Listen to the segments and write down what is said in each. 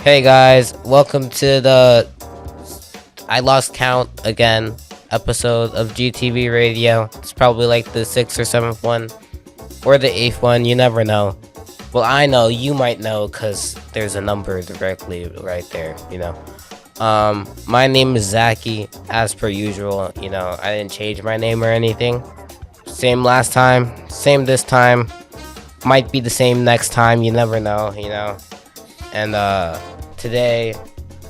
Hey guys, welcome to the I lost count again episode of GTV Radio. It's probably like the 6th or 7th one or the 8th one, you never know. Well, I know, you might know cuz there's a number directly right there, My name is Zaki, as per usual, I didn't change my name or anything. Same last time, same this time. Might be the same next time, you never know, And today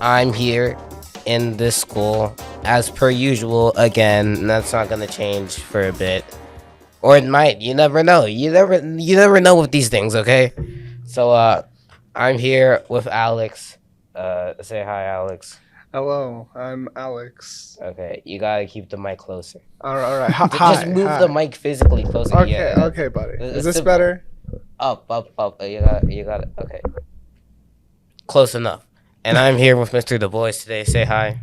I'm here in this school as per usual again, and that's not gonna change for a bit. Or it might, you never know. You never know with these things, okay? So I'm here with Alex. Say hi, Alex. Hello, I'm Alex. Okay, you gotta keep the mic closer. All right. Just move the mic physically closer. Okay, buddy. Is this better? Up. You got it. Okay. Close enough. And I'm here with Mr. DuBois today. Say hi.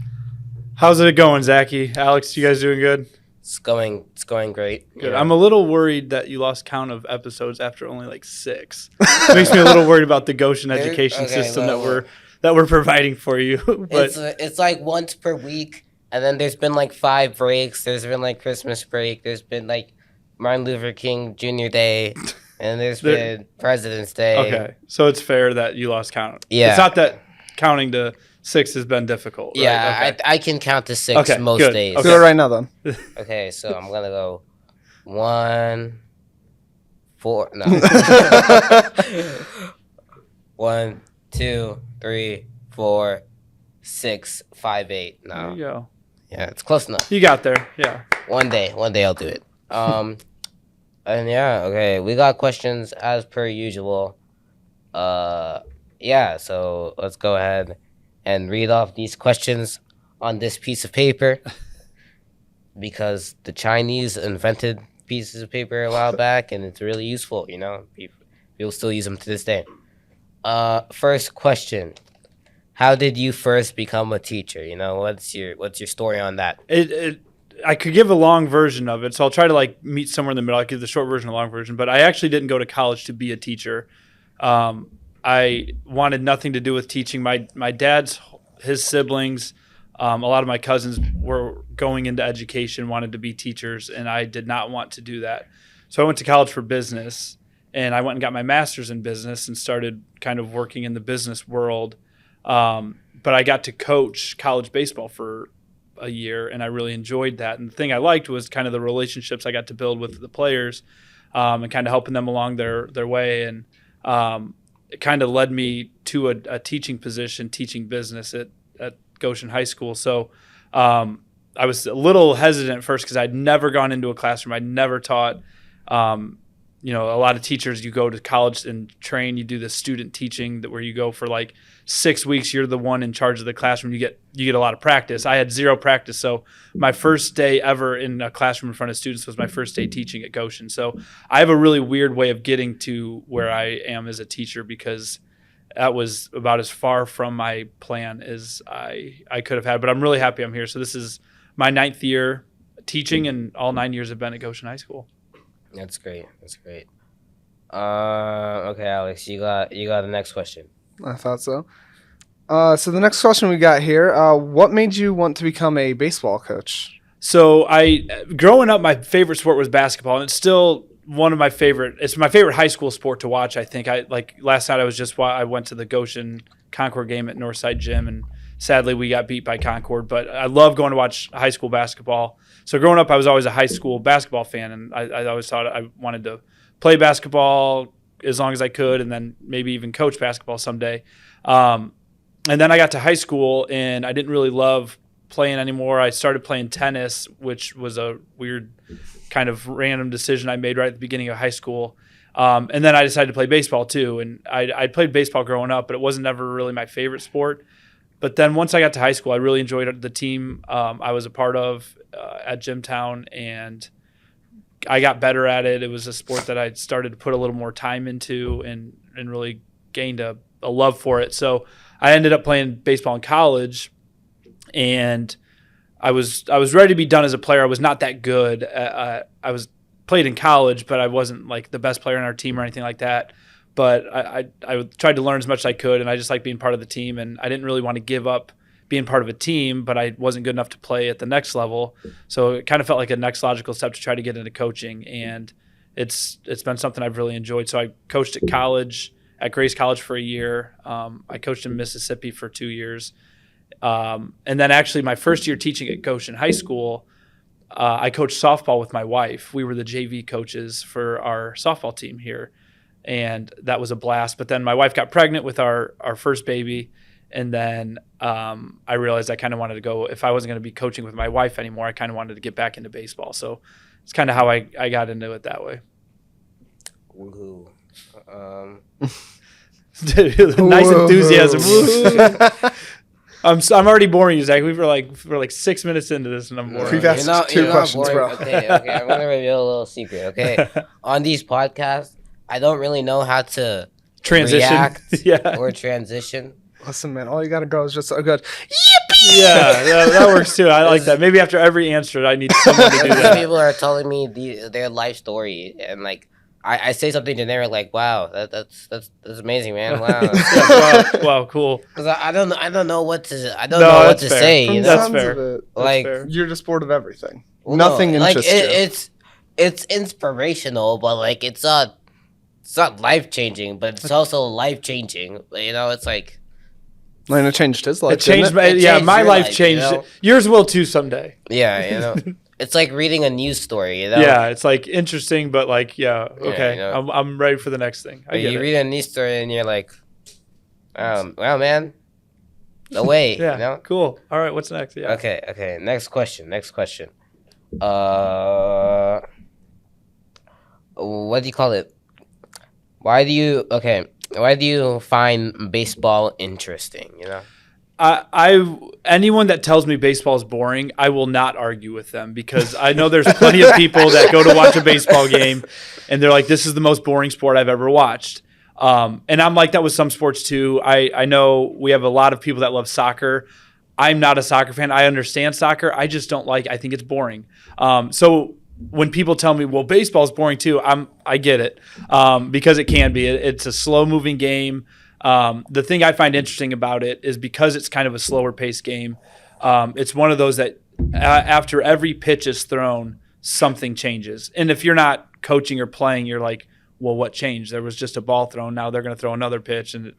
How's it going, Zachy? Alex, you guys doing good? It's going great. Good. Yeah. I'm a little worried that you lost count of episodes after only like 6. It makes me a little worried about the Goshen education system that we're providing for you. But it's like once per week, and then there's been like 5 breaks. There's been like Christmas break. There's been like Martin Luther King Jr. Day. And there's been President's Day. Okay, so it's fair that you lost count. Yeah. It's not that counting to 6 has been difficult. Right? Yeah, okay. I can count to 6 most days. Okay. Do it right now, then. Okay, so I'm going to go 1, 4. No. 1, 2, 3, 4, 6, 5, 8. No. There you go. Yeah, it's close enough. You got there. Yeah. One day I'll do it. And yeah, okay, we got questions as per usual. So let's go ahead and read off these questions on this piece of paper because the Chinese invented pieces of paper a while back and it's really useful, People still use them to this day. First question. How did you first become a teacher? What's your story on that? I could give a long version of it, so I'll try to meet somewhere in the middle. I'll give the short version, a long version. But I actually didn't go to college to be a teacher. I wanted nothing to do with teaching. My dad's, his siblings, a lot of my cousins were going into education, wanted to be teachers, and I did not want to do that. So I went to college for business, and I went and got my master's in business and started kind of working in the business world. But I got to coach college baseball for a year, and I really enjoyed that. And the thing I liked was kind of the relationships I got to build with the players, and kind of helping them along their way. And it kind of led me to a teaching position, teaching business at Goshen High School. So I was a little hesitant at first because I'd never gone into a classroom. I'd never taught. A lot of teachers, you go to college and train, you do the student teaching where you go for like 6 weeks. You're the one in charge of the classroom. You get a lot of practice. I had 0 practice. So my first day ever in a classroom in front of students was my first day teaching at Goshen. So I have a really weird way of getting to where I am as a teacher because that was about as far from my plan as I could have had. But I'm really happy I'm here. So this is my 9th year teaching, and all 9 years have been at Goshen High School. That's great. Okay, Alex, you got the next question. I thought so. So the next question we got here, what made you want to become a baseball coach? So growing up, my favorite sport was basketball, and it's still one of my favorite. It's my favorite high school sport to watch. I think last night I went to the Goshen Concord game at Northside Gym, and sadly we got beat by Concord. But I love going to watch high school basketball. So growing up, I was always a high school basketball fan, and I always thought I wanted to play basketball as long as I could, and then maybe even coach basketball someday. And then I got to high school, and I didn't really love playing anymore. I started playing tennis, which was a weird kind of random decision I made right at the beginning of high school. And then I decided to play baseball too. And I played baseball growing up, but it wasn't ever really my favorite sport. But then once I got to high school, I really enjoyed the team I was a part of at Jimtown, and I got better at it. It was a sport that I started to put a little more time into and really gained a love for it. So I ended up playing baseball in college, and I was ready to be done as a player. I was not that good. I was played in college, but I wasn't like the best player on our team or anything like that. but I tried to learn as much as I could, and I just like being part of the team, and I didn't really want to give up being part of a team, but I wasn't good enough to play at the next level. So it kind of felt like a next logical step to try to get into coaching, and it's been something I've really enjoyed. So I coached at college, at Grace College for a year. I coached in Mississippi for 2 years. And then actually my first year teaching at Goshen in high school, I coached softball with my wife. We were the JV coaches for our softball team here, and that was a blast. But then my wife got pregnant with our first baby, and then I realized I kind of wanted to go, if I wasn't going to be coaching with my wife anymore, I kind of wanted to get back into baseball. So it's kind of how I got into it that way. Woohoo. Nice enthusiasm. Woohoo. I'm already boring you, Zach. We're like 6 minutes into this, and I'm boring. We've asked two questions, bro. Okay. I'm gonna reveal a little secret. Okay, on these podcasts, I don't really know how to transition react or transition. Listen, man, all you gotta go is just so good. Yeah, that works too. I like that. Maybe after every answer, I need someone to do that. People are telling me their life story, and like I say something generic like, "Wow, that's amazing, man! Wow, wow, cool." Because I don't know what to know what to fair. say. From You the know? That's sounds fair. of it, Like fair. you're just bored of everything. well, Nothing no, like interests you. it's inspirational, but like it's not life changing, but it's also life changing. You know, it's like. And it changed his life. It changed didn't it? changed my your life life, changed. you know? Yours will too someday. Yeah, you know, it's like reading a news story. You know, Yeah, it's like interesting, but like, okay, you know. I'm ready for the next thing. I Like, get you it. read a news story and you're like, well, man, no way. Yeah, You know. cool. All right, what's next? Yeah. Okay. Next question. What do you call it? Why do you find baseball interesting? You know. Anyone that tells me baseball is boring, I will not argue with them, because I know there's plenty of people that go to watch a baseball game and they're like, this is the most boring sport I've ever watched. And I'm like that with some sports too. I know we have a lot of people that love soccer. I'm not a soccer fan. I understand soccer. I just don't I think it's boring. So when people tell me, well, baseball is boring too, I get it, because it can be. It's a slow moving game. The thing I find interesting about it is because it's kind of a slower paced game. It's one of those that after every pitch is thrown, something changes. And if you're not coaching or playing, you're like, well, what changed? There was just a ball thrown. Now they're going to throw another pitch. And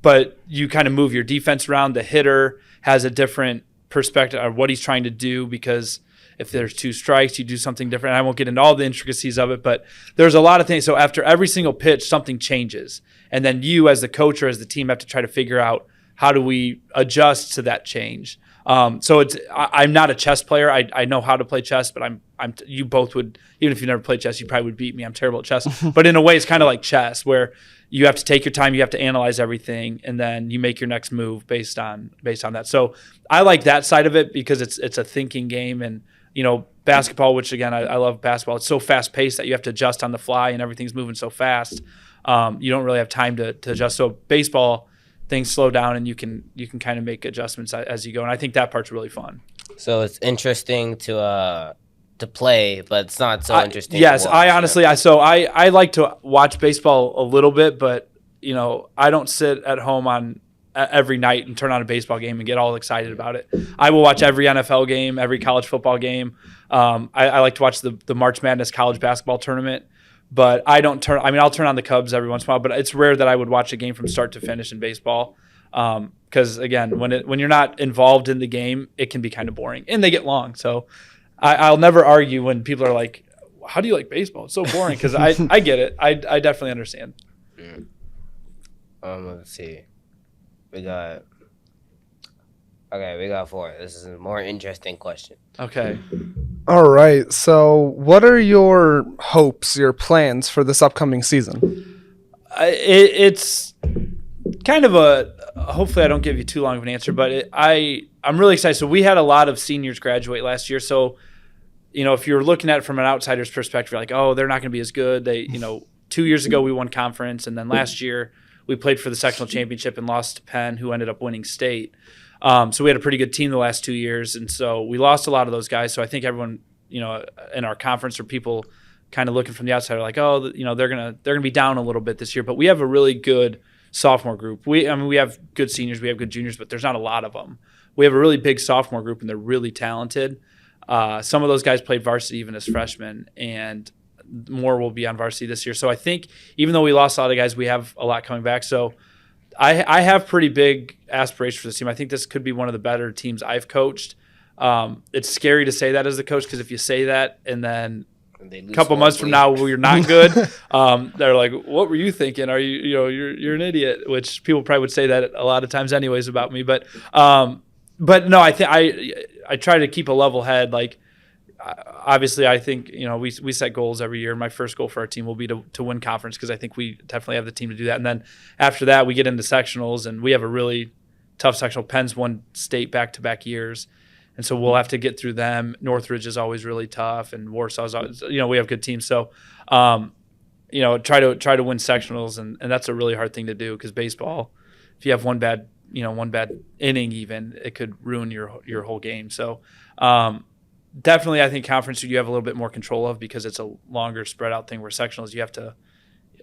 but you kind of move your defense around. The hitter has a different perspective of what he's trying to do, because if there's 2 strikes, you do something different. I won't get into all the intricacies of it, but there's a lot of things. So after every single pitch, something changes. And then you as the coach or as the team have to try to figure out, how do we adjust to that change? So I'm not a chess player. I know how to play chess, but you both would, even if you never played chess, you probably would beat me. I'm terrible at chess. But in a way, it's kind of like chess, where you have to take your time, you have to analyze everything, and then you make your next move based on that. So I like that side of it, because it's a thinking game. And basketball, which again, I love basketball. It's so fast paced that you have to adjust on the fly, and everything's moving so fast. You don't really have time to adjust. So baseball, things slow down, and you can kind of make adjustments as you go. And I think that part's really fun. So it's interesting to play, but it's not so interesting. Yes, to watch, I honestly, I like to watch baseball a little bit, but I don't sit at home every night and turn on a baseball game and get all excited about it. I will watch every NFL game, every college football game. I like to watch the March Madness college basketball tournament, but I'll turn on the Cubs every once in a while, but it's rare that I would watch a game from start to finish in baseball. Because again, when you're not involved in the game, it can be kind of boring, and they get long. So I'll never argue when people are like, how do you like baseball? It's so boring, because I get it. I definitely understand. Let's see. We got 4. This is a more interesting question. Okay. All right. So, what are your hopes, your plans for this upcoming season? It's kind of hopefully I don't give you too long of an answer, but I'm really excited. So we had a lot of seniors graduate last year. So, if you're looking at it from an outsider's perspective, you're like, oh, they're not going to be as good. 2 years ago we won conference, and then last year we played for the sectional championship and lost to Penn, who ended up winning state. So we had a pretty good team the last 2 years, and so we lost a lot of those guys. So I think everyone, in our conference, or people kind of looking from the outside are like, oh, they're gonna be down a little bit this year. But we have a really good sophomore group. We have good seniors, we have good juniors, but there's not a lot of them. We have a really big sophomore group, and they're really talented. Some of those guys played varsity even as freshmen, and more will be on varsity this year. So I think even though we lost a lot of guys, we have a lot coming back. So I have pretty big aspirations for this team. I think this could be one of the better teams I've coached. It's scary to say that as a coach, because if you say that and then a couple months from now we're not good, they're like, what were you thinking? Are you're an idiot, which people probably would say that a lot of times anyways about me. But no, I think I try to keep a level head. Like, obviously, I think we set goals every year. My first goal for our team will be to win conference, because I think we definitely have the team to do that. And then after that, we get into sectionals, and we have a really tough sectional. Penn's won state back-to-back years, and so we'll have to get through them. Northridge is always really tough, and Warsaw's always, we have good teams. So, try to win sectionals, and that's a really hard thing to do, because baseball, if you have one bad inning, even, it could ruin your whole game. So, definitely, I think conference you have a little bit more control of, because it's a longer spread out thing, where sectionals you have to,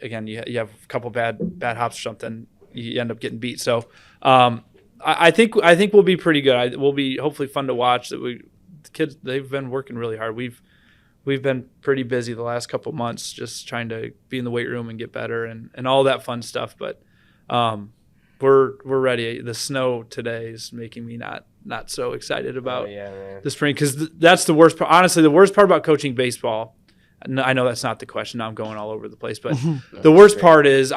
again, you have a couple bad hops or something, you end up getting beat. So I think we'll be pretty good. We'll be hopefully fun to watch. The kids, they've been working really hard. We've been pretty busy the last couple months, just trying to be in the weight room and get better and all that fun stuff. But we're ready. The snow today is making me not so excited about the spring, because that's the worst part. Honestly, the worst part about coaching baseball, I know that's not the question. Now I'm going all over the place, but the worst part is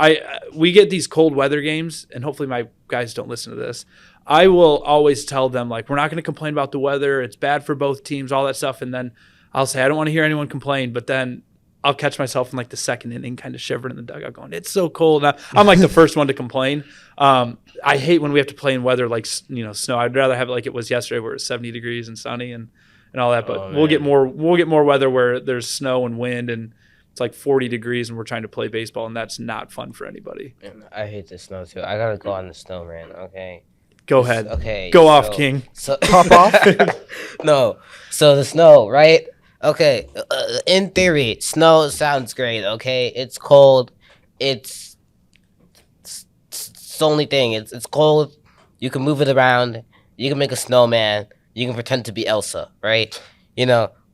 we get these cold weather games, and hopefully my guys don't listen to this. I will always tell them, like, we're not going to complain about the weather. It's bad for both teams, all that stuff. And then I'll say, I don't want to hear anyone complain, but then I'll catch myself in like the second inning kind of shivering in the dugout going, it's so cold. I'm like the first one to complain. I hate when we have to play in weather like snow. I'd rather have it like it was yesterday, where it's 70 degrees and sunny and all that. But we'll get more weather where there's snow and wind and it's like 40 degrees and we're trying to play baseball, and that's not fun for anybody. I hate the snow too. I gotta go on the snow, man. Okay. Go ahead. Okay. Go off, King. So Pop off. No. So the snow, right? Okay. In theory, snow sounds great. Okay. It's cold. It's the only thing. It's cold. You can move it around. You can make a snowman. You can pretend to be Elsa, right?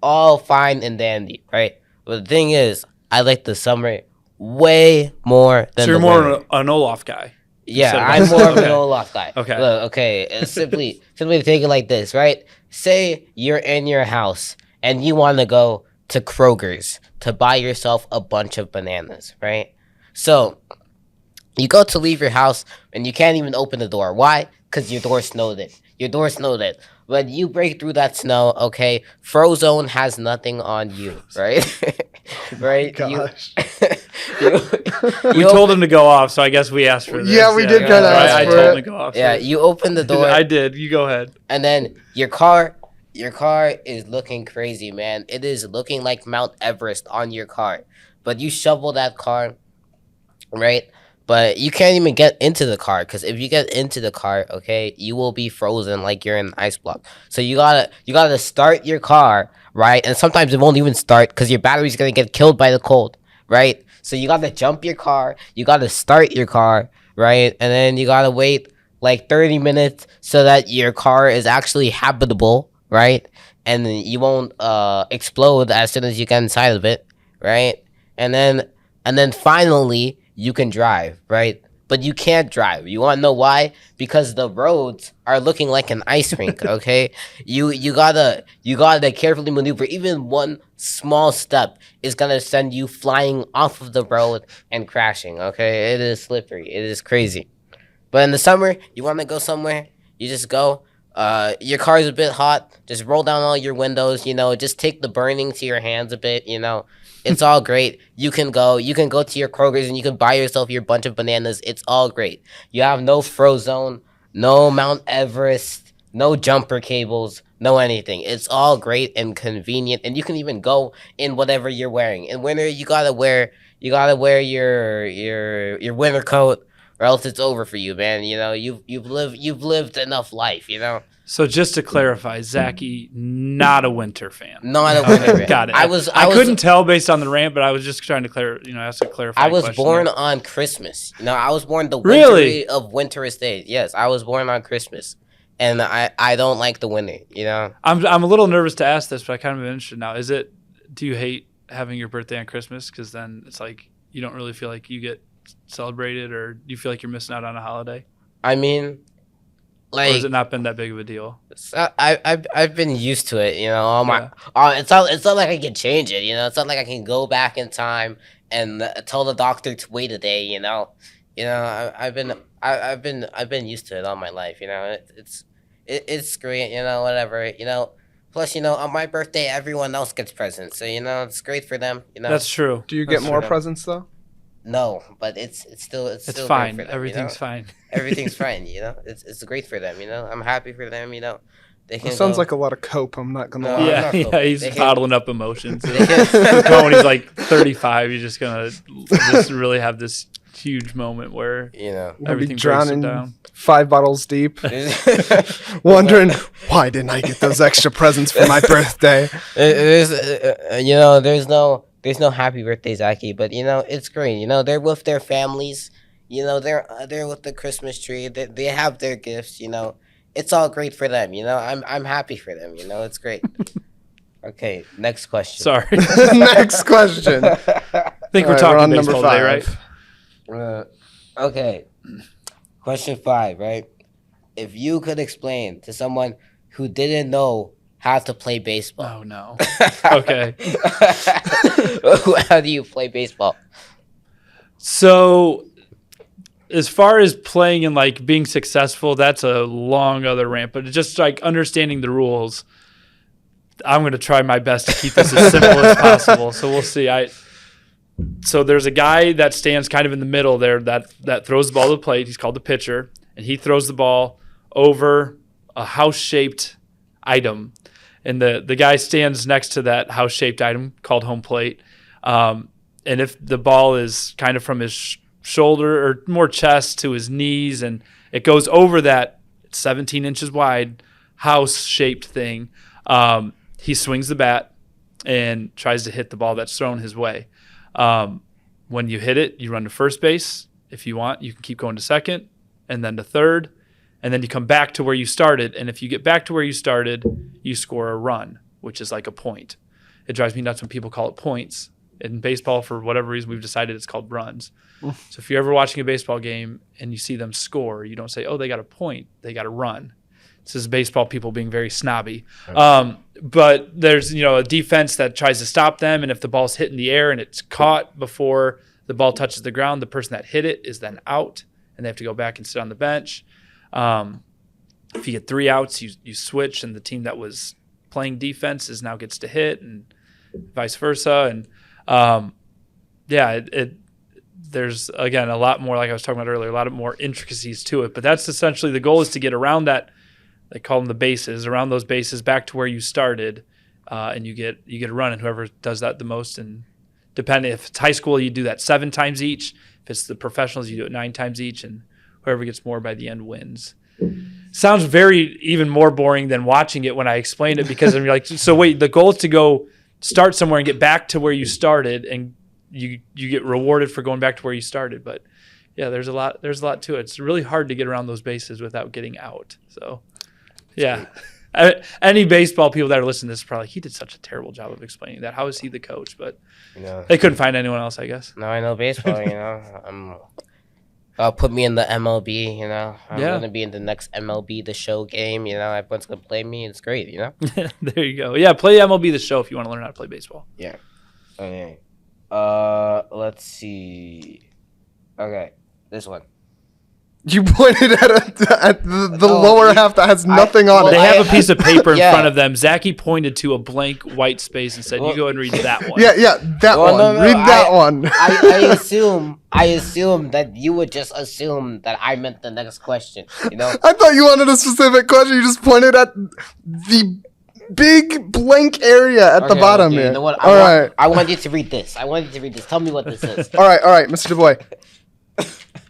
All fine and dandy, right? But the thing is, I like the summer way more than. So you're the more winter. an Olaf guy. Yeah, I'm more of an Okay. Olaf guy. Okay. Look, okay. Simply take it like this, right? Say you're in your house and you want to go to Kroger's to buy yourself a bunch of bananas, right? So you go to leave your house and you can't even open the door. Why? Because your door snowed it. When you break through that snow, okay, Frozone has nothing on you, right? Right? Gosh. We told him to go off, so I guess we asked for this. Yeah, we did kinda ask I for told it. him to go off. Yeah, you open the door. I did. You go ahead. And then your car is looking crazy, man. It is looking like Mount Everest on your car. But you shovel that car, right? But you can't even get into the car, because if you get into the car, okay, you will be frozen like you're in an ice block. So you gotta start your car, right? And sometimes it won't even start because your battery's gonna get killed by the cold, right? So you gotta jump your car, you gotta start your car, right? And then you gotta wait like 30 minutes so that your car is actually habitable, right? And then you won't explode as soon as you get inside of it, right? And then finally you can drive, right? But you can't drive. You want to know why? Because the roads are looking like an ice rink, okay? You gotta carefully maneuver. Even one small step is gonna send you flying off of the road and crashing, okay? It is slippery. It is crazy. But in the summer, you want to go somewhere, you just go. Your car is a bit hot. Just roll down all your windows, just take the burning to your hands a bit, It's all great. You can go to your Kroger's and you can buy yourself your bunch of bananas. It's all great. You have no Frozone, no Mount Everest, no jumper cables, no anything. It's all great and convenient, and you can even go in whatever you're wearing. In winter, you gotta wear your winter coat, or else it's over for you, man. You've lived enough life, So just to clarify, Zachy, not a winter fan. Not a winter fan. Got it. I couldn't tell based on the rant, but I was just trying to ask a clarifying I was question born there. on Christmas. I was born the Really? winter of winterest days. Yes, I was born on Christmas, and I don't like the winter. I'm a little nervous to ask this, but I kind of am interested now. Do you hate having your birthday on Christmas? Because then it's like you don't really feel like you get celebrated, or do you feel like you're missing out on a holiday? I mean, Or has it not been that big of a deal? I've been used to it. It's not like I can change it. It's not like I can go back in time and tell the doctor to wait a day. I've been used to it all my life. It's great. Whatever. Plus, on my birthday, everyone else gets presents, so it's great for them. That's true. Do you get more presents though? No, but it's still fine. great for them, Everything's fine. Everything's fine. It's great for them. I'm happy for them. They can. It sounds like a lot of cope. I'm not gonna lie. Yeah, he's bottling up emotions. When he's like 35, he's just gonna just really have this huge moment where everything drowning down. 5 bottles deep, wondering why didn't I get those extra presents for my birthday? There's no happy birthday, Zachy, but it's great. They're with their families. They're with the Christmas tree. They have their gifts. It's all great for them. I'm happy for them. It's great. Okay, next question. Sorry. Next question. I think we're talking on baseball number 5. today, right? Okay. Question 5, right? If you could explain to someone who didn't know how to play baseball. Oh, no. Okay. How do you play baseball? So, as far as playing and like being successful, that's a long other rant. But just like understanding the rules, I'm going to try my best to keep this as simple as possible. So we'll see. So there's a guy that stands kind of in the middle there that throws the ball to the plate. He's called the pitcher, and he throws the ball over a house-shaped item. And the guy stands next to that house-shaped item called home plate. And if the ball is kind of from his shoulder or more chest to his knees, and it goes over that 17 inches wide house-shaped thing, he swings the bat and tries to hit the ball that's thrown his way. When you hit it, you run to first base. If you want, you can keep going to second and then to third, and then you come back to where you started. And if you get back to where you started, you score a run, which is like a point. It drives me nuts when people call it points. In baseball, for whatever reason, we've decided it's called runs. So if you're ever watching a baseball game and you see them score, you don't say, oh, they got a point. They got a run. This is baseball people being very snobby. But there's, a defense that tries to stop them, and if the ball's hit in the air and it's caught before the ball touches the ground, the person that hit it is then out, and they have to go back and sit on the bench. If you get 3 outs, you switch, and the team that was playing defense now gets to hit, and vice versa. And there's, again, a lot more, like I was talking about earlier, a lot of more intricacies to it. But that's essentially the goal, is to get around that. They call them the bases, around those bases back to where you started, and you get a run, and whoever does that the most. And depending, if it's high school, you do that 7 times each. If it's the professionals, you do it 9 times each, and whoever gets more by the end wins. Sounds even more boring than watching it when I explained it, because I'm like, so wait, the goal is to go start somewhere and get back to where you started, and you get rewarded for going back to where you started. But yeah, there's a lot to it. It's really hard to get around those bases without getting out. So. Yeah. Any baseball people that are listening to this are probably like, he did such a terrible job of explaining that. How is he the coach? But they couldn't find anyone else, I guess. No, I know baseball, put me in the MLB, I'm going to be in the next MLB The Show game, everyone's going to play me. It's great, There you go. Yeah, play MLB The Show if you want to learn how to play baseball. Yeah. Okay. Let's see. Okay, this one. You pointed at the lower half that has nothing on it. They have a piece of paper in front of them. Zachy pointed to a blank white space and said, you go and read that one. Yeah, that one. No, read that one. I assume that you would just assume that I meant the next question, I thought you wanted a specific question. You just pointed at the big blank area at the bottom here. You know what? All right. I want you to read this. Tell me what this is. All right, Mr. DuBois.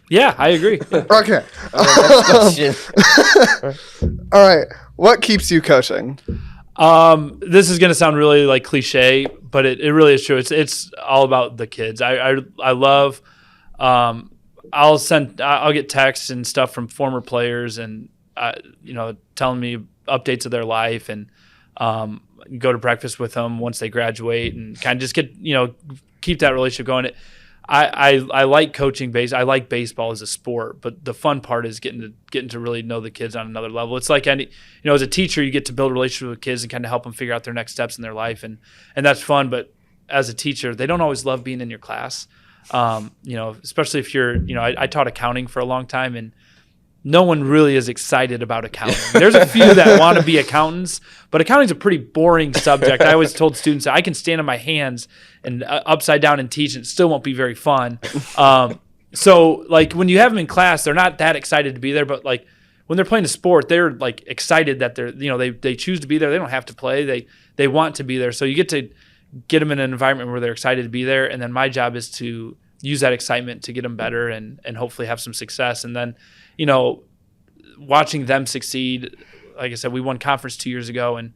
Yeah, I agree. Yeah. Okay. Next question. All right. What keeps you coaching? This is gonna sound really like cliche, but it really is true. It's all about the kids. I love. I'll get texts and stuff from former players and telling me updates of their life and go to breakfast with them once they graduate and kind of just get keep that relationship going. I like coaching I like baseball as a sport, but the fun part is getting to really know the kids on another level. It's like as a teacher, you get to build relationships with kids and kind of help them figure out their next steps in their life, and that's fun. But as a teacher, they don't always love being in your class. Especially if you're, I taught accounting for a long time, and no one really is excited about accounting. There's a few that want to be accountants, but accounting's a pretty boring subject. I always told students that I can stand on my hands and upside down and teach, and it still won't be very fun. So like when you have them in class, they're not that excited to be there, but like when they're playing a sport, they're like excited that they're, they choose to be there. They don't have to play. They want to be there. So you get to get them in an environment where they're excited to be there. And then my job is to use that excitement to get them better and hopefully have some success. And then, watching them succeed, like I said, we won conference 2 years ago, and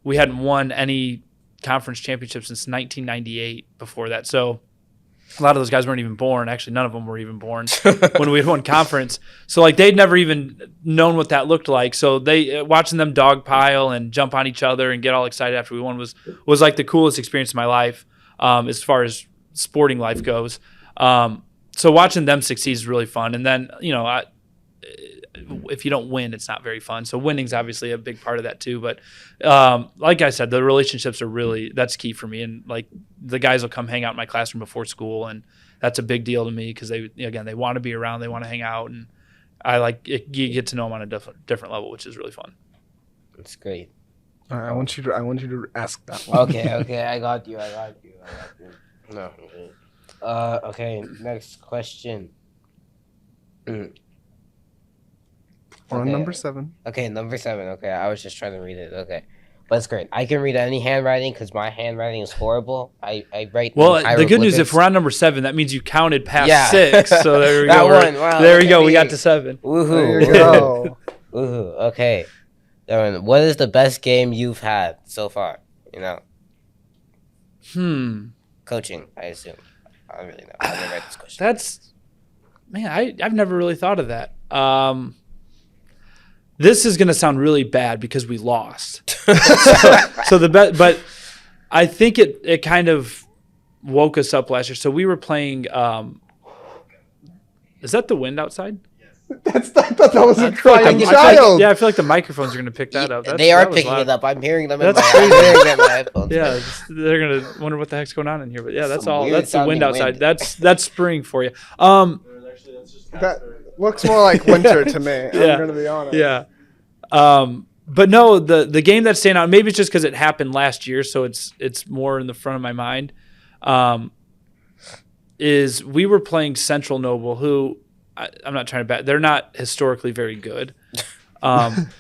we hadn't won any conference championship since 1998 before that. So a lot of those guys weren't even born. Actually, none of them were even born when we had won conference. So like they'd never even known what that looked like. So they watching them dogpile and jump on each other and get all excited after we won was like the coolest experience of my life as far as sporting life goes. So watching them succeed is really fun. And then, if you don't win, it's not very fun. So winning's obviously a big part of that too. But like I said, the relationships are that's key for me. And like the guys will come hang out in my classroom before school, and that's a big deal to me because they want to be around, they want to hang out, and I like it, you get to know them on a different level, which is really fun. That's great. All right, I want you to ask that one. Okay, I got you. No. Okay, next question. We're on number 7. Okay, number 7. Okay, I was just trying to read it. Okay, but it's great. I can read any handwriting because my handwriting is horrible. I write. Well, the good news, if we're on number 7, that means you counted past 6. So there we that go. One. Wow, there we go. We got to 7. Woohoo! There you go. Woohoo! Okay, what is the best game you've had so far? Coaching, I assume. I don't really know. I didn't write this question. I've never really thought of that. This is going to sound really bad because we lost. But I think it kind of woke us up last year. So we were playing. Is that the wind outside? I thought that was a crying child. I feel like the microphones are going to pick that up. They are picking it up. I'm hearing them. That's I'm hearing them in my headphones. Yeah, they're going to wonder what the heck's going on in here. But yeah, that's all. Weird That's the wind outside. wind. That's spring for you. That looks more like winter to me. Yeah. I'm going to be honest. Yeah. But no, the game that's staying out, maybe it's just because it happened last year, so it's more in the front of my mind, is we were playing Central Noble, who I'm not trying to bet. They're not historically very good.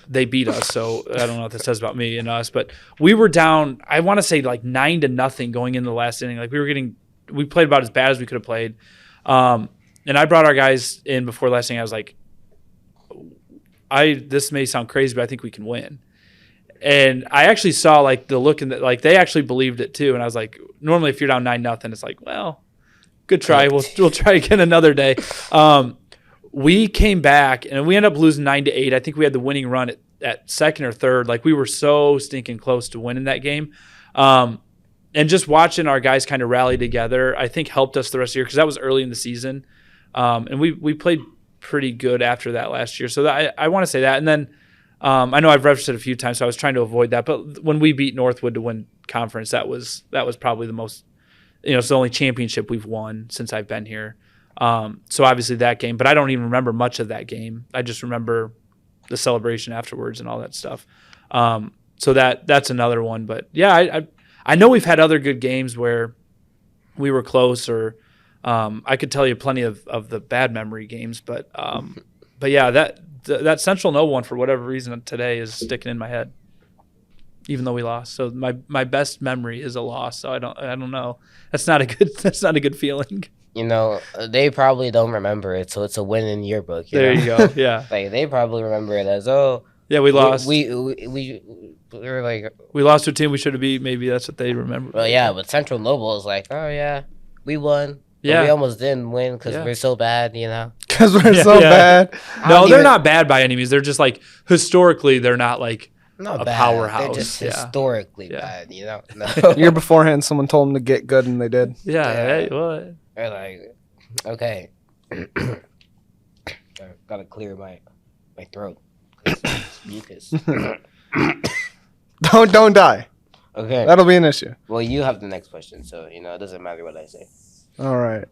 They beat us, so I don't know what that says about me and us. But we were down, I want to say like 9-0 going into the last inning. Like we played about as bad as we could have played. And I brought our guys in before last inning. I was like, this may sound crazy, but I think we can win. And I actually saw like the look in like they actually believed it too. And I was like, normally if you're down 9-0, it's like, well, good try. We'll try again another day. We came back and we ended up losing 9-8. I think we had the winning run at second or third. Like we were so stinking close to winning that game. And just watching our guys kind of rally together, I think helped us the rest of the year because that was early in the season. And we played pretty good after that last year. So I want to say that. And then I know I've referenced it a few times, so I was trying to avoid that. But when we beat Northwood to win conference, that was probably the most, it's the only championship we've won since I've been here. So obviously that game, but I don't even remember much of that game. I just remember the celebration afterwards and all that stuff. So that's another one. But yeah, I know we've had other good games where we were close, or I could tell you plenty of the bad memory games. But yeah, that Central Noble one for whatever reason today is sticking in my head. even though we lost. So my best memory is a loss. So I don't know. That's not a good feeling. They probably don't remember it, so it's a win in your book. There you go. Yeah. Like they probably remember it as yeah, we lost. We were like we lost to a team we should have beat. Maybe that's what they remember. Well, yeah, but Central Noble is like, oh yeah, we won. Yeah, but we almost didn't win because we're so bad. Because we're so bad. No, they're not bad by any means. They're just like historically, they're not like not a bad. powerhouse. They're just historically bad. No. Year beforehand, someone told them to get good, and they did. Yeah. Hey, what? They're like, okay, gotta clear my throat. Mucus. Don't die. Okay, that'll be an issue. Well, you have the next question, so it doesn't matter what I say. All right.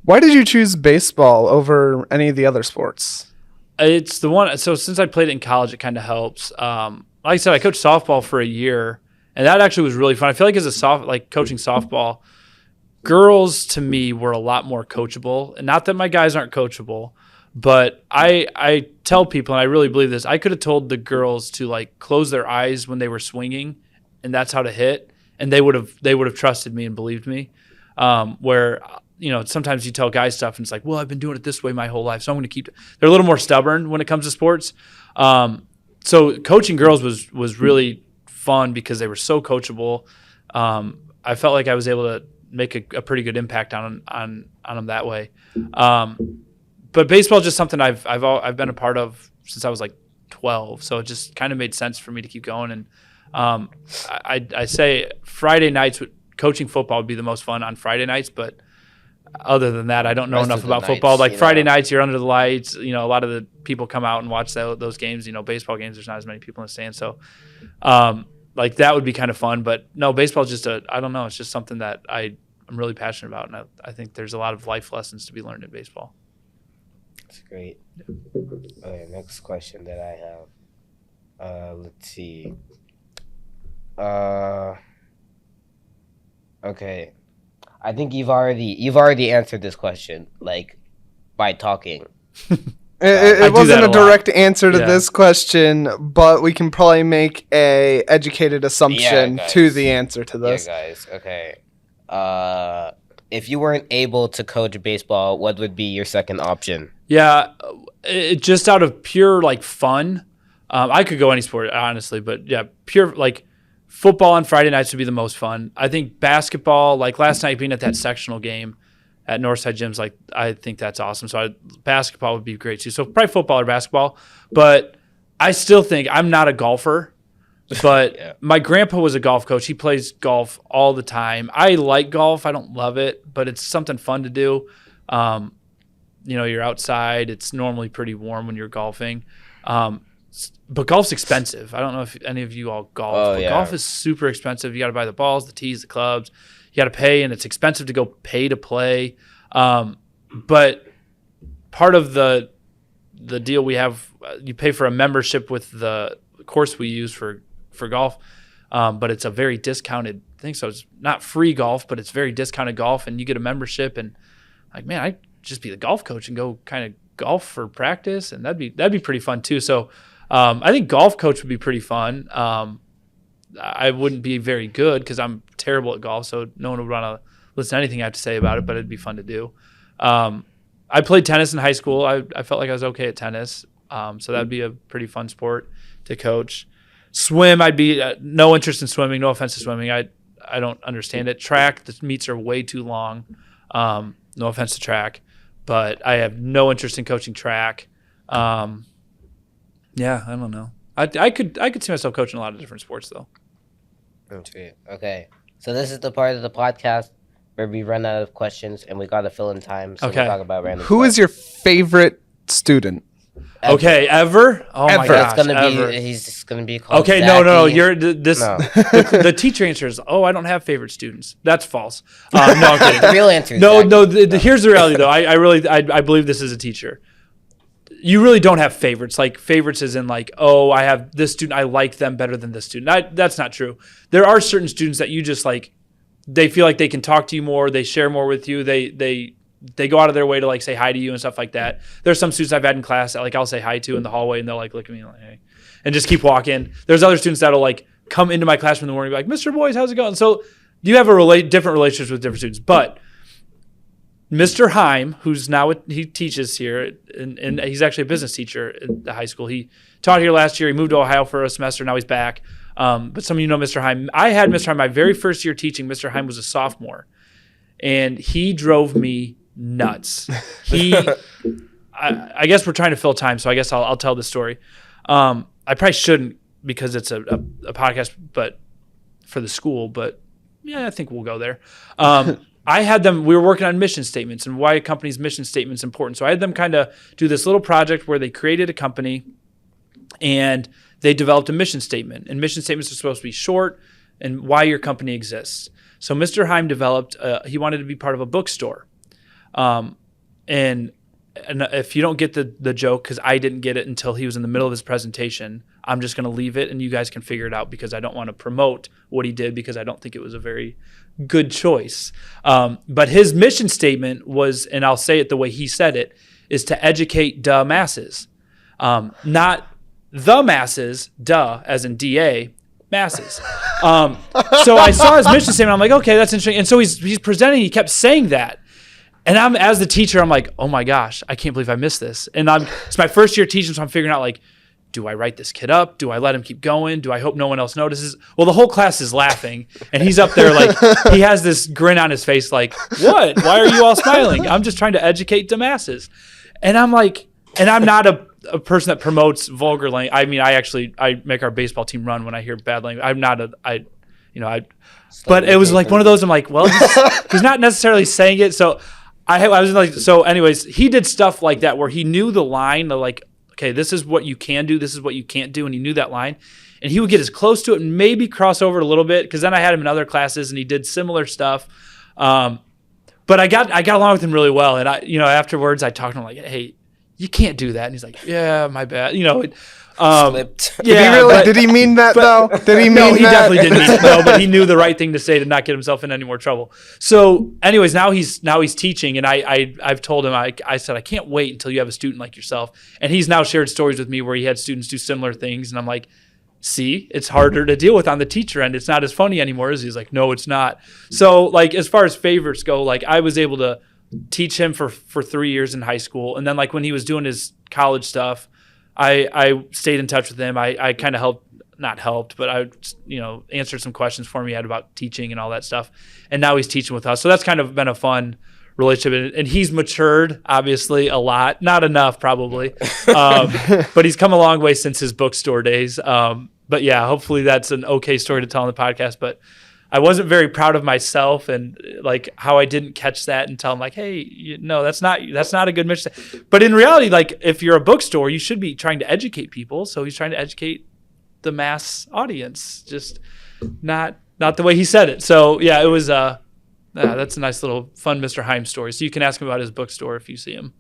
Why did you choose baseball over any of the other sports? It's the one. So since I played it in college, it kind of helps. Like I said, I coached softball for a year, and that actually was really fun. I feel like coaching softball, girls to me were a lot more coachable. And not that my guys aren't coachable, but I tell people, and I really believe this, I could have told the girls to like close their eyes when they were swinging, and that's how to hit, and they would have trusted me and believed me. Where sometimes you tell guys stuff and it's like, well, I've been doing it this way my whole life, so I'm going to keep. They're a little more stubborn when it comes to sports. So coaching girls was really fun because they were so coachable. I felt like I was able to make a pretty good impact on them that way. But baseball is just something I've been a part of since I was like 12, so it just kind of made sense for me to keep going. And I say Friday nights coaching football would be the most fun on Friday nights, but other than that, I don't know enough about football. Like Friday nights, you're under the lights. A lot of the people come out and watch those games. Baseball games, there's not as many people in the stands, so like that would be kind of fun. But no, baseball is just I don't know. It's just something that I'm really passionate about, and I think there's a lot of life lessons to be learned in baseball. That's great. Okay, next question that I have. Let's see. Okay. I think you've already answered this question, like, by talking. It wasn't a direct answer to this question, but we can probably make a educated assumption to the answer to this. Yeah, guys. Okay. If you weren't able to coach baseball, what would be your second option? Yeah, just out of pure like fun. I could go any sport, honestly, but yeah, pure like football on Friday nights would be the most fun. I think basketball, like last night being at that sectional game at Northside Gyms, like I think that's awesome. So basketball would be great too. So probably football or basketball. But I still think I'm not a golfer. But my grandpa was a golf coach. He plays golf all the time. I like golf. I don't love it, but it's something fun to do. You're outside. It's normally pretty warm when you're golfing. But golf's expensive. I don't know if any of you all golf. Golf is super expensive. You got to buy the balls, the tees, the clubs. You got to pay, and it's expensive to go pay to play. But part of the deal we have, you pay for a membership with the course we use for golf, but it's a very discounted thing. So it's not free golf, but it's very discounted golf, and you get a membership. And like, man, I'd just be the golf coach and go kind of golf for practice, and that'd be pretty fun too. So I think golf coach would be pretty fun. I wouldn't be very good because I'm terrible at golf, so no one would want to listen to anything I have to say about it, but it'd be fun to do. I played tennis in high school. I felt like I was okay at tennis, so that'd be a pretty fun sport to coach. Swim, I'd be no interest in swimming. No offense to swimming. I don't understand it. Track, the meets are way too long. No offense to track, but I have no interest in coaching track. Yeah, I don't know. I could see myself coaching a lot of different sports though. Okay, so this is the part of the podcast where we run out of questions and we gotta fill in time. So we talk about random. Who is your favorite student? Ever. Okay, ever? Oh my gosh, he's just gonna be called. Okay, Zachy. no. You're this. No. The teacher answer is, "Oh, I don't have favorite students." That's false. No, I'm kidding. The real answer is no. Here's the reality, though. I believe this as a teacher. You really don't have favorites. Like favorites is in like, oh, I have this student. I like them better than this student. That's not true. There are certain students that you just like. They feel like they can talk to you more. They share more with you. They they go out of their way to like say hi to you and stuff like that. There's some students I've had in class that like I'll say hi to in the hallway and they'll like look at me like, hey, and just keep walking. There's other students that'll like come into my classroom in the morning and be like, Mr. Boyes, how's it going? So you have different relationships with different students. But Mr. Heim, who's now he teaches here, and he's actually a business teacher at the high school. He taught here last year. He moved to Ohio for a semester. Now he's back. But some of you know Mr. Heim. I had Mr. Heim my very first year teaching. Mr. Heim was a sophomore, and he drove me nuts. I guess we're trying to fill time, so I guess I'll tell the story. I probably shouldn't because it's a podcast, but for the school. But yeah, I think we'll go there. I had them, we were working on mission statements and why a company's mission statement is important. So I had them kind of do this little project where they created a company and they developed a mission statement. And mission statements are supposed to be short and why your company exists. So Mr. Heim developed, he wanted to be part of a bookstore. And if you don't get the joke, because I didn't get it until he was in the middle of his presentation, I'm just going to leave it and you guys can figure it out because I don't want to promote what he did because I don't think it was a very good choice. But his mission statement was, and I'll say it the way he said it, is to educate the masses. Not the masses, as in DA, masses. So I saw his mission statement. I'm like, okay, that's interesting. And so he's presenting. He kept saying that. And I'm, as the teacher, I'm like, oh my gosh, I can't believe I missed this. And it's my first year teaching, so I'm figuring out like, do I write this kid up? Do I let him keep going? Do I hope no one else notices? Well, the whole class is laughing, and he's up there like he has this grin on his face like, what? Why are you all smiling? I'm just trying to educate the masses. And I'm like, and I'm not a person that promotes vulgar language. I mean, I make our baseball team run when I hear bad language. I'm not but it was like one of those, I'm like, well, he's not necessarily saying it. So I was like, so anyways, he did stuff like that where he knew the line of like, okay, this is what you can do, this is what you can't do, and he knew that line. And he would get as close to it and maybe cross over a little bit, because then I had him in other classes and he did similar stuff. But I got along with him really well. And afterwards I talked to him like, hey, you can't do that. And he's like, yeah, my bad. Slipped. Yeah, did he mean that though? Did he mean no, he that? definitely didn't mean no, but he knew the right thing to say to not get himself in any more trouble. So anyways, now he's teaching, and I've told him, I said, I can't wait until you have a student like yourself. And he's now shared stories with me where he had students do similar things. And I'm like, see, it's harder to deal with on the teacher end. It's not as funny anymore. He's like, no, it's not. So like, as far as favorites go, like I was able to teach him for 3 years in high school. And then like when he was doing his college stuff, I stayed in touch with him. I kind of not helped, but I answered some questions for him he had about teaching and all that stuff. And now he's teaching with us. So that's kind of been a fun relationship. And he's matured, obviously, a lot. Not enough, probably. But he's come a long way since his bookstore days. But yeah, hopefully that's an okay story to tell on the podcast. But I wasn't very proud of myself and like how I didn't catch that and tell him like, hey, no, that's not a good mission. But in reality, like if you're a bookstore, you should be trying to educate people. So he's trying to educate the mass audience, just not the way he said it. So yeah, it was that's a nice little fun Mr. Heim story. So you can ask him about his bookstore if you see him.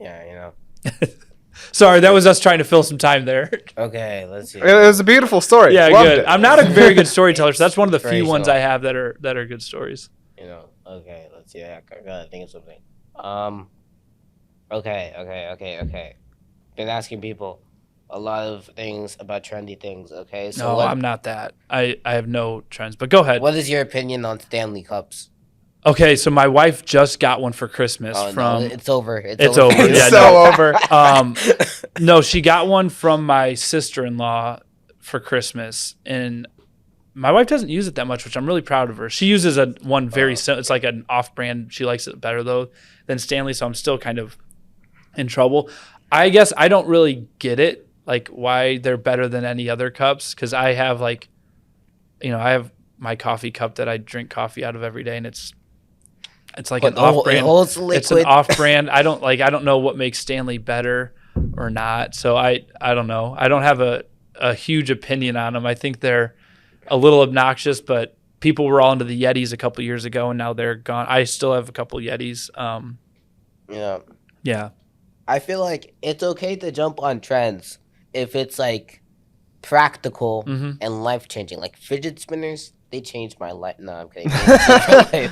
Yeah, Sorry, that was us trying to fill some time there. Okay, let's see. It was a beautiful story. Yeah, Loved good. it. I'm not a very good storyteller, so that's one of the few ones I have that are good stories. Okay, let's see. I gotta think of something. Okay. Been asking people a lot of things about trendy things. Okay, so no, I'm not that. I have no trends, but go ahead. What is your opinion on Stanley Cups? Okay, so my wife just got one for Christmas from. No, it's over. It's over. It's over. No, she got one from my sister-in-law for Christmas, and my wife doesn't use it that much, which I'm really proud of her. She uses one very simple. It's like an off-brand. She likes it better though than Stanley, so I'm still kind of in trouble. I guess I don't really get it, like why they're better than any other cups, because I have I have my coffee cup that I drink coffee out of every day, and it's like an off-brand. It's an off-brand. I don't know what makes Stanley better or not. So I don't know. I don't have a huge opinion on them. I think they're a little obnoxious, but people were all into the Yetis a couple years ago, and now they're gone. I still have a couple Yetis. Yeah. I feel like it's okay to jump on trends if it's like practical and life changing. Like fidget spinners, they changed my life. No, I'm kidding.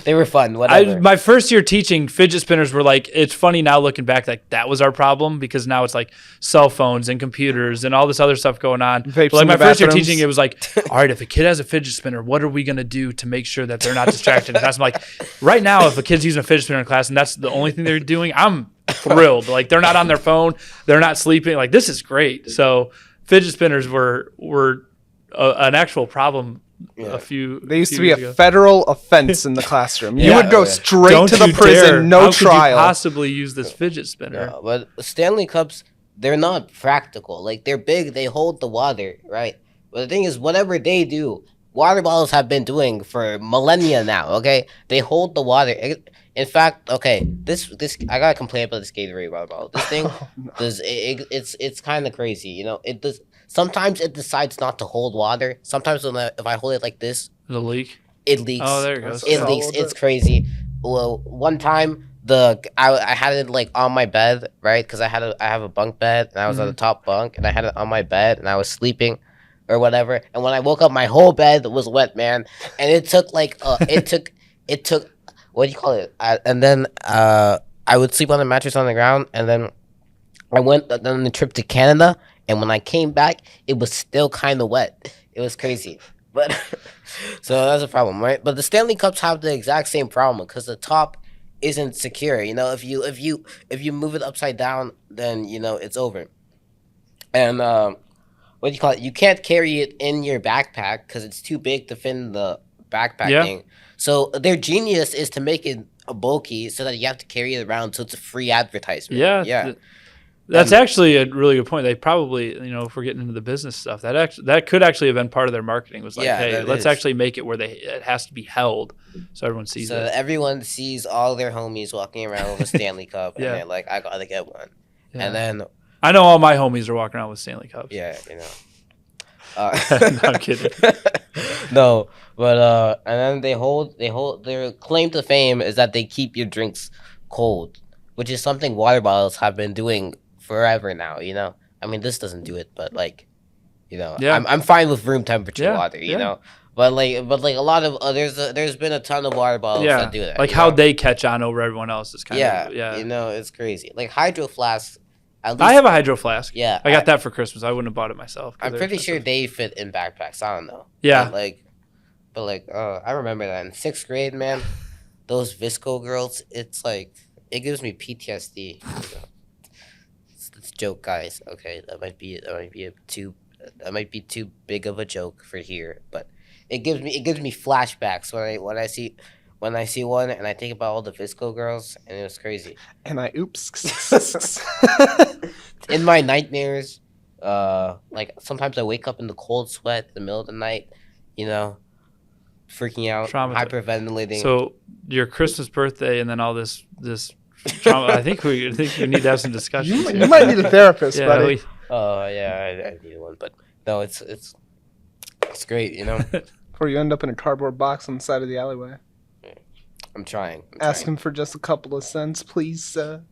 They were fun. Whatever. My first year teaching, fidget spinners were like, it's funny now looking back, like that was our problem because now it's like cell phones and computers and all this other stuff going on. But like my first year teaching, it was like, all right, if a kid has a fidget spinner, what are we going to do to make sure that they're not distracted? And that's like, right now, if a kid's using a fidget spinner in class and that's the only thing they're doing, I'm thrilled. Like they're not on their phone, they're not sleeping. Like this is great. So fidget spinners were an actual problem. Yeah. They used to be a federal offense in the classroom. You would go straight Don't to the prison, no How trial. Could you possibly use this fidget spinner? No, but Stanley Cups, they're not practical. Like they're big, they hold the water, right? But the thing is, whatever they do, water bottles have been doing for millennia now. Okay, they hold the water. In fact, okay, this I gotta complain about this Gatorade water bottle. This thing does it's kind of crazy. You know, it does. Sometimes it decides not to hold water. Sometimes if I hold it like this, the leak. It leaks. Oh, there it goes. It leaks. It's crazy. Well, one time I had it like on my bed, right? Because I have a bunk bed and I was on the top bunk and I had it on my bed and I was sleeping, or whatever. And when I woke up, my whole bed was wet, man. And it took like it took what do you call it? And then I would sleep on the mattress on the ground, and then I went on the trip to Canada. And when I came back, it was still kind of wet. It was crazy. But so that's a problem, right? But the Stanley Cups have the exact same problem because the top isn't secure. You know, if you move it upside down, then you know it's over. And what do you call it? You can't carry it in your backpack because it's too big to fit in the backpack thing. So their genius is to make it bulky so that you have to carry it around. So it's a free advertisement. Yeah. That's actually a really good point. They probably, you know, if we're getting into the business stuff, that could actually have been part of their marketing. Was like, hey, let's actually make it where it has to be held, so everyone sees it. So everyone sees all their homies walking around with a Stanley Cup, and they're like, I gotta get one. Yeah. And then I know all my homies are walking around with Stanley Cups. Yeah, you know. No, I'm kidding. No, but and then they hold their claim to fame is that they keep your drinks cold, which is something water bottles have been doing forever now, you know. I mean, this doesn't do it, but like, you know, I'm fine with room temperature water, you know. But like a lot of there's been a ton of water bottles that do that. Like how they catch on over everyone else is kind of you know, it's crazy. Like hydro flasks. At least, I have a hydro flask. Yeah, I got that for Christmas. I wouldn't have bought it myself. I'm pretty sure they fit in backpacks. I don't know. Yeah, but I remember that in 6th grade, man. Those Visco girls. It's like it gives me PTSD. You know? It's a joke, guys. Okay, that might be too big of a joke for here, but it gives me flashbacks when I see one and I think about all the Visco girls, and it was crazy. And I oops. In my nightmares, like sometimes I wake up in the cold sweat in the middle of the night, you know, freaking out, hyperventilating. So your Christmas birthday and then all this trauma. I think we need to have some discussions. You might need a therapist, buddy. I need one, but no, it's great, you know. Before you end up in a cardboard box on the side of the alleyway. I'm trying. Ask him for just a couple of cents, please, sir.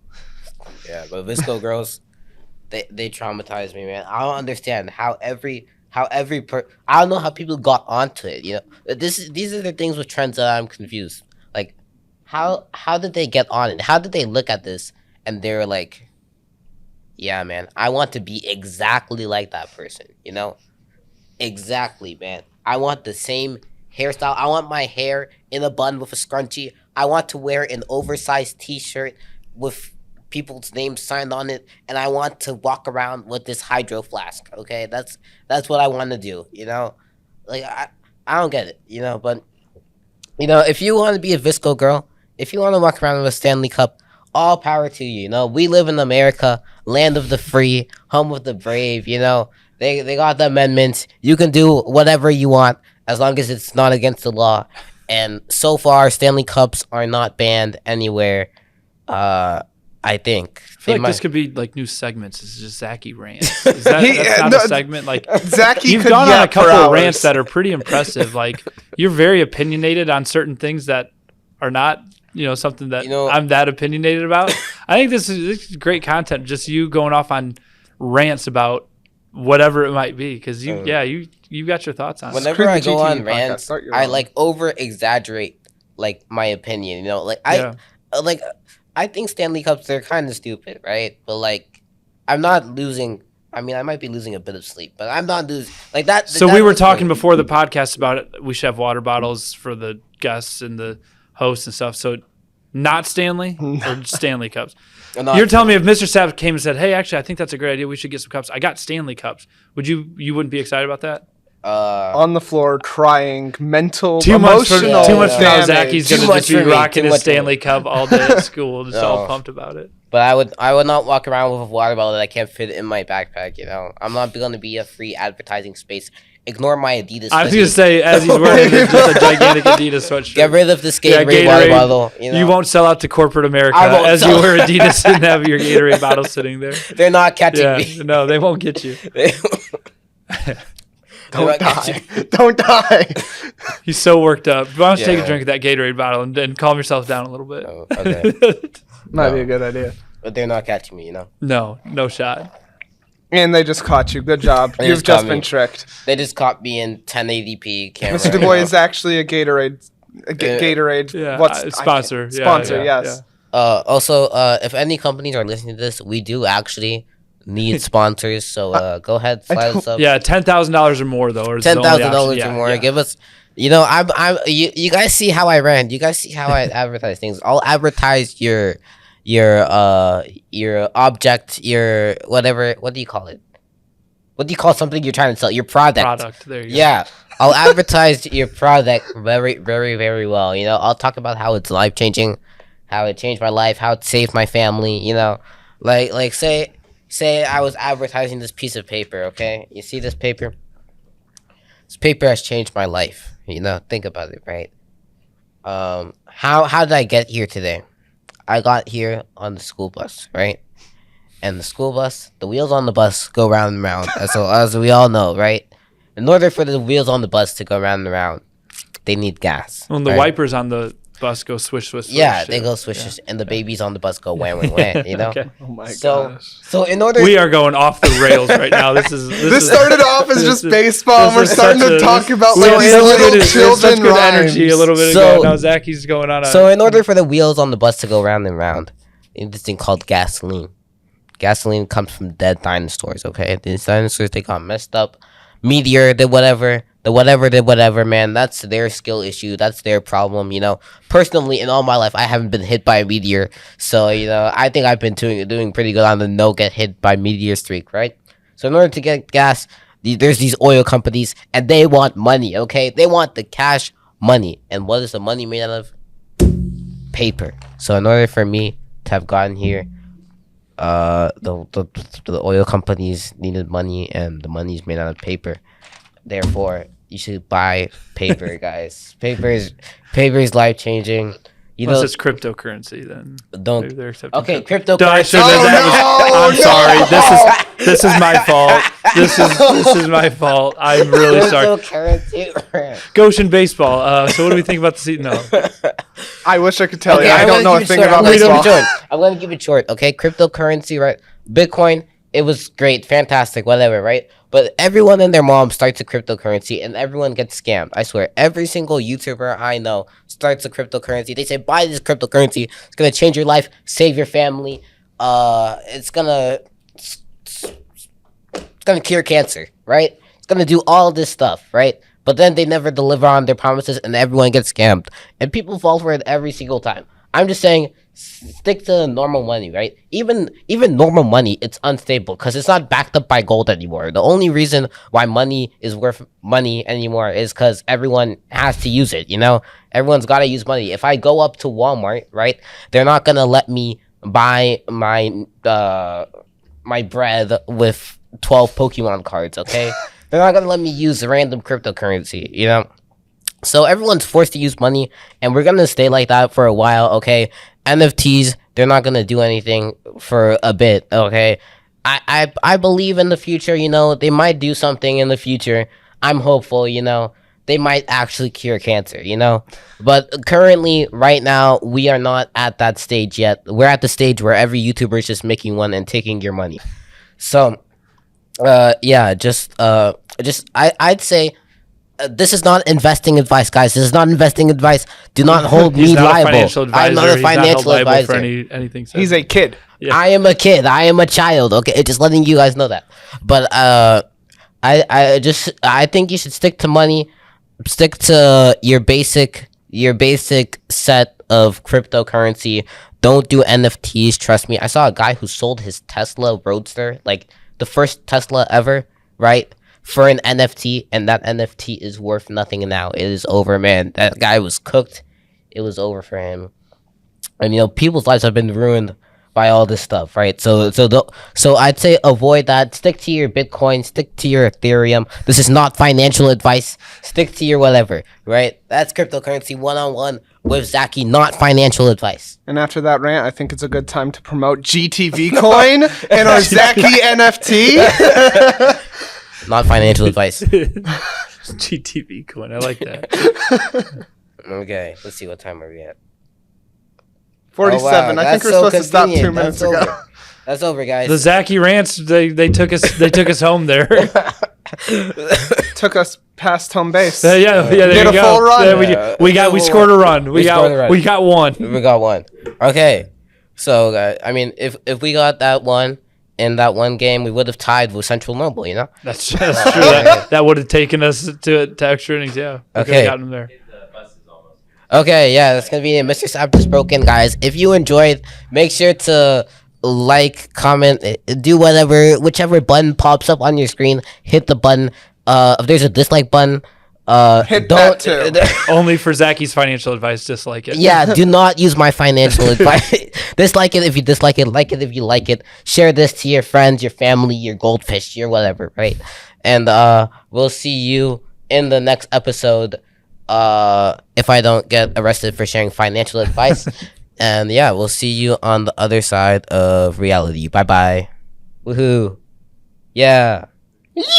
Yeah, but Visco girls, they traumatize me, man. I don't understand how every I don't know how people got onto it. You know, these are the things with trends that I'm confused. Like, how did they get on it? How did they look at this and they're like, yeah, man, I want to be exactly like that person. You know, exactly, man. I want the same hairstyle. I want my hair in a bun with a scrunchie. I want to wear an oversized T-shirt with people's names signed on it, and I want to walk around with this hydro flask. Okay, that's what I want to do. You know, like I don't get it. You know, but you know, if you want to be a Visco girl, if you want to walk around with a Stanley Cup, all power to you. You know, we live in America, land of the free, home of the brave. You know, they got the amendments. You can do whatever you want as long as it's not against the law. And so far, Stanley Cups are not banned anywhere. I think. I feel like this could be like new segments. This is just Zachy rants. That's not a segment. Like Zachy, you've gone on a couple of rants that are pretty impressive. Like you're very opinionated on certain things that are not, you know, something that I'm that opinionated about. I think this is great content. Just you going off on rants about whatever it might be, because you got your thoughts on it. Whenever I go on rants, I like over exaggerate like my opinion. You know, like I think Stanley Cups, they're kind of stupid, right? But like I'm not losing. I mean, I might be losing a bit of sleep, but I'm not losing like that. So we were talking before the podcast about it. We should have water bottles for the guests and the hosts and stuff. So not Stanley or Stanley Cups. You're telling me if Mr. Sapp came and said, "Hey, actually, I think that's a great idea. We should get some cups." I got Stanley Cups. You wouldn't be excited about that? On the floor, crying, emotional too much for now. Zacky's gonna just be for me, rocking his Stanley Cup all day at school, just all pumped about it. But I would not walk around with a water bottle that I can't fit in my backpack. You know, I'm not going to be a free advertising space. Ignore my Adidas. I was going to say, as he's wearing just a gigantic Adidas sweatshirt. Get rid of the Gatorade water bottle. You know? You won't sell out to corporate America as you wear Adidas and have your Gatorade bottle sitting there. They're not catching me. No, they won't get you. Don't die. Don't die. He's so worked up. Why don't you take a drink of that Gatorade bottle and calm yourself down a little bit? Oh, okay. Might be a good idea. But they're not catching me, you know? No shot. And they just caught you. Good job. You've just been tricked. They just caught me in 1080p camera. Mr. DuBois is actually a Gatorade. Gatorade. Sponsor. Sponsor, yes. Also, if any companies are listening to this, we do actually need sponsors. So go ahead, fly us up. Yeah, $10,000 or more though. $10,000 or more. Yeah. Give us. You know, you guys see how I ran. You guys see how I advertise things. I'll advertise your object, your whatever. What do you call it? What do you call something you're trying to sell? Your product. There you go. Yeah, I'll advertise your product very, very, very well. You know, I'll talk about how it's life changing, how it changed my life, how it saved my family. You know, like say I was advertising this piece of paper. Okay, you see this paper? This paper has changed my life. You know, think about it, right? How did I get here today? I got here on the school bus, right? And the school bus, the wheels on the bus go round and round, as we all know, right? In order for the wheels on the bus to go round and round, they need gas. Well, and the wipers on the bus go swish, swish, swish. Yeah, they go swish, swish, and the babies on the bus go wham, wham, wham, you know? Okay. Oh my gosh. So in order... We are going off the rails right now. This started off as just baseball, and we're starting to talk about like these little children good energy a little bit ago. Now Zacky's going on. So in order for the wheels on the bus to go round and round, this thing called gasoline. Gasoline comes from dead dinosaurs, okay? These dinosaurs, they got messed up. Meteor did whatever. The whatever did whatever, man. That's their skill issue. That's their problem, you know. Personally, in all my life, I haven't been hit by a meteor. So, you know, I think I've been doing pretty good on the no get hit by meteor streak, right? So in order to get gas, there's these oil companies, and they want money, okay? They want the cash money. And what is the money made out of? Paper. So in order for me to have gotten here, the oil companies needed money, and the money's made out of paper. Therefore, you should buy paper, guys. Paper is life changing. Unless it's cryptocurrency, then don't. Okay, cryptocurrency. I'm sorry. This is my fault. This is my fault. I'm really sorry. Goshen baseball. So what do we think about the season? No. I wish I could tell you. I don't know a thing about baseball. I'm going to keep it short. Okay, cryptocurrency, right? Bitcoin. It was great, fantastic, whatever, right? But everyone and their mom starts a cryptocurrency, and everyone gets scammed. I swear, every single YouTuber I know starts a cryptocurrency. They say, buy this cryptocurrency. It's going to change your life, save your family. It's going to cure cancer, right? It's going to do all this stuff, right? But then they never deliver on their promises, and everyone gets scammed. And people fall for it every single time. I'm just saying, stick to normal money, right? Even normal money, it's unstable because it's not backed up by gold anymore. The only reason why money is worth money anymore is because everyone has to use it, you know? Everyone's got to use money. If I go up to Walmart, right, they're not going to let me buy my bread with 12 Pokemon cards, okay? They're not going to let me use random cryptocurrency, you know? So everyone's forced to use money, and we're going to stay like that for a while, okay? NFTs, they're not going to do anything for a bit, okay? I believe in the future, you know? They might do something in the future. I'm hopeful, you know? They might actually cure cancer, you know? But currently, right now, we are not at that stage yet. We're at the stage where every YouTuber is just making one and taking your money. So I'd say this is not investing advice, guys. This is not investing advice. Do not hold me liable. I'm not a financial advisor. For anything. He's a kid. Yeah. I am a kid. I am a child. Okay, just letting you guys know that. But I think you should stick to money. Stick to your basic set of cryptocurrency. Don't do NFTs. Trust me. I saw a guy who sold his Tesla Roadster, like the first Tesla ever, right, for an NFT, and that NFT is worth nothing now. It is over, man. That guy was cooked. It was over for him. And people's lives have been ruined by all this stuff, right? So I'd say avoid that. Stick to your Bitcoin. Stick to your Ethereum. This is not financial advice. Stick to your whatever, right? That's cryptocurrency 1-on-1 with Zaki, not financial advice. And after that rant, I think it's a good time to promote GTV coin and our Zaki NFT. Not financial advice. GTV coin. I like that. Okay, let's see, what time are we at? 47. I think we're supposed to stop 2 minutes ago. That's over, guys. The Zaki rants, they took us home there. Took us past home base. There you Did a go. full run. We scored a run. We got one. We got one. Okay. So, guys, I mean, if we got that one in that one game, we would have tied with Central Noble, That's true. That would have taken us to extra innings, yeah. We could have gotten them there. Okay, yeah, that's gonna be it. Mr. Sap is broken, guys. If you enjoyed, make sure to like, comment, do whichever button pops up on your screen. Hit the button. If there's a dislike button, hit that too. Only for Zaki's financial advice. Dislike it. Yeah, do not use my financial advice. Dislike it if you dislike it. Like it if you like it. Share this to your friends, your family, your goldfish, your whatever, right? And we'll see you in the next episode. If I don't get arrested for sharing financial advice. And yeah, we'll see you on the other side of reality. Bye-bye. Woohoo. Yeah. Yippee!